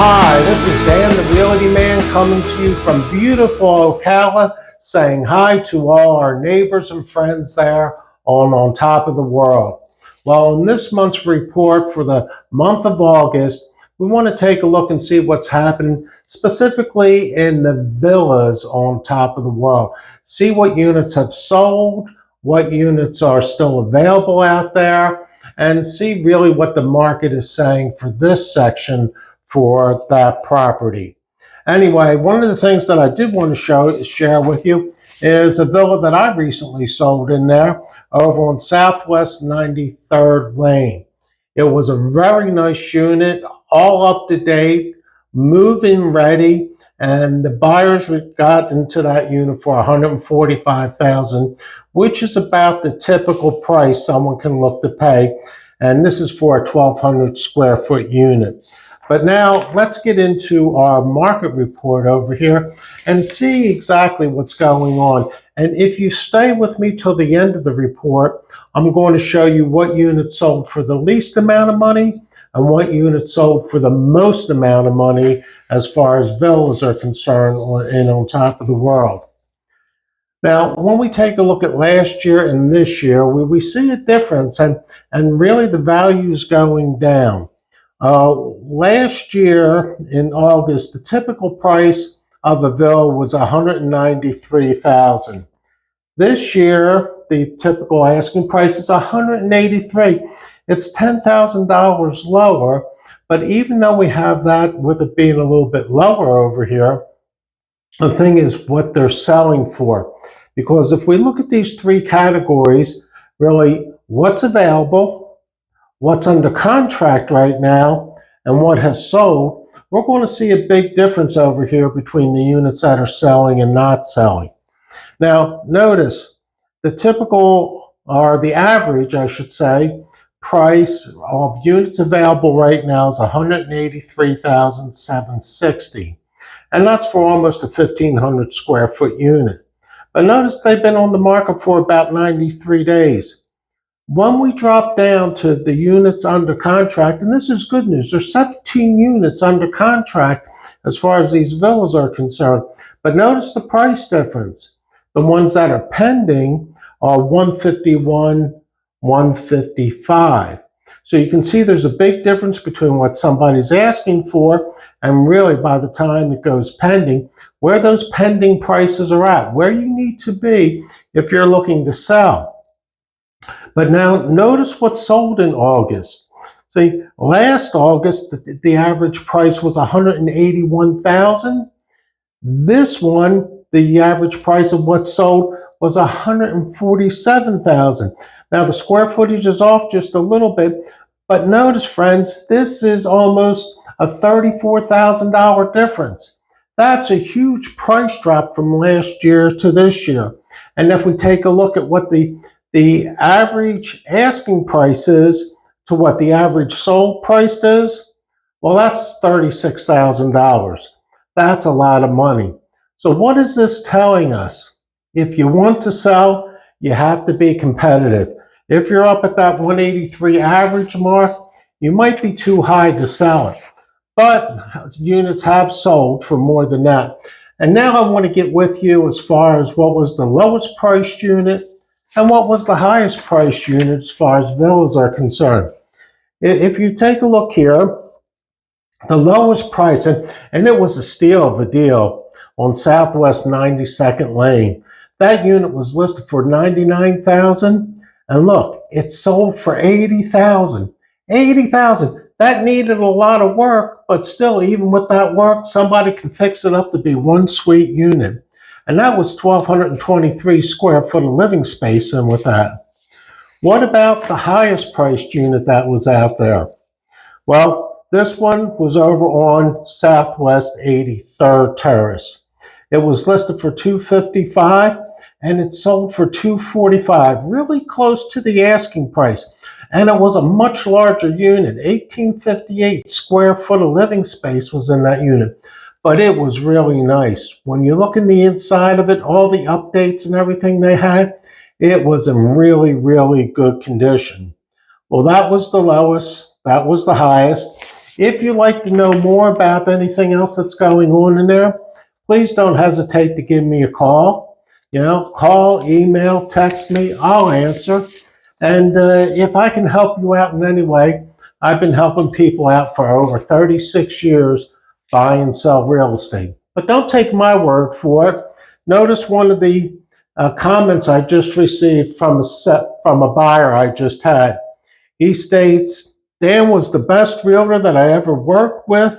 Hi, this is Dan the Realty Man coming to you from beautiful Ocala, saying hi to all our neighbors and friends there on top of the world. Well, in this month's report for the month of August, we want to take a look and see what's happening specifically in the villas on top of the world. See what units have sold, what units are still available out there, and see really what the market is saying for this section for that property. Anyway, one of the things that I did want to share with you is a villa that I recently sold in there over on Southwest 93rd Lane. It was a very nice unit, all up to date, move-in ready, and the buyers got into that unit for $145,000, which is about the typical price someone can look to pay. And this is for a 1,200 square foot unit. But now let's get into our market report over here and see exactly what's going on. And if you stay with me till the end of the report, I'm going to show you what units sold for the least amount of money and what units sold for the most amount of money as far as villas are concerned on top of the world. Now, when we take a look at last year and this year, we see a difference, and really the value is going down. Last year in August, the typical price of a villa was $193,000. This year, the typical asking price is $183,000. It's $10,000 lower, but even though we have that with it being a little bit lower over here, the thing is what they're selling for. Because if we look at these three categories, really what's available, what's under contract right now, and what has sold, we're going to see a big difference over here between the units that are selling and not selling. Now, notice the typical, or the average, I should say, price of units available right now is $183,760. And that's for almost a 1,500 square foot unit. But notice they've been on the market for about 93 days. When we drop down to the units under contract, and this is good news, there's 17 units under contract as far as these villas are concerned. But notice the price difference. The ones that are pending are $151, $155. So you can see there's a big difference between what somebody's asking for and really by the time it goes pending, where those pending prices are at, where you need to be if you're looking to sell. But now notice what sold in August. See, last August, the average price was $181,000. This one, the average price of what sold was $147,000. Now the square footage is off just a little bit, but notice, friends, this is almost a $34,000 difference. That's a huge price drop from last year to this year. And if we take a look at what the average asking price is to what the average sold price is, well, that's $36,000. That's a lot of money. So what is this telling us? If you want to sell, you have to be competitive. If you're up at that 183 average mark, you might be too high to sell it. But units have sold for more than that. And now I want to get with you as far as what was the lowest priced unit and what was the highest priced unit as far as villas are concerned. If you take a look here, the lowest price, and it was a steal of a deal on Southwest 92nd Lane. That unit was listed for $99,000, and look, it sold for $80,000. $80,000. That needed a lot of work, but still, even with that work, somebody can fix it up to be one sweet unit. And that was 1,223 square foot of living space in with that. What about the highest priced unit that was out there? Well, this one was over on Southwest 83rd Terrace. It was listed for $255 and it sold for $245, really close to the asking price. And it was a much larger unit, 1,858 square foot of living space was in that unit. But it was really nice. When you look in the inside of it, all the updates and everything they had, it was in really, really good condition. Well, that was the lowest, that was the highest. If you'd like to know more about anything else that's going on in there, please don't hesitate to give me a call. Call, email, text me, I'll answer. And if I can help you out in any way, I've been helping people out for over 36 years buy and sell real estate. But don't take my word for it. Notice one of the comments I just received from a buyer I just had. He states, Dan was the best realtor that I ever worked with,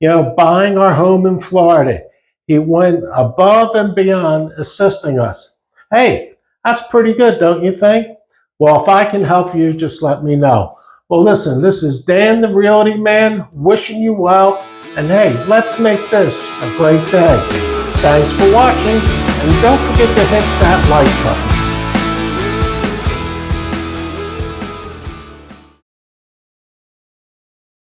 buying our home in Florida. He went above and beyond assisting us. Hey, that's pretty good, don't you think? Well, if I can help you, just let me know. Well, listen, this is Dan the Realty Man wishing you well. And hey, let's make this a great day. Thanks for watching, and don't forget to hit that like button.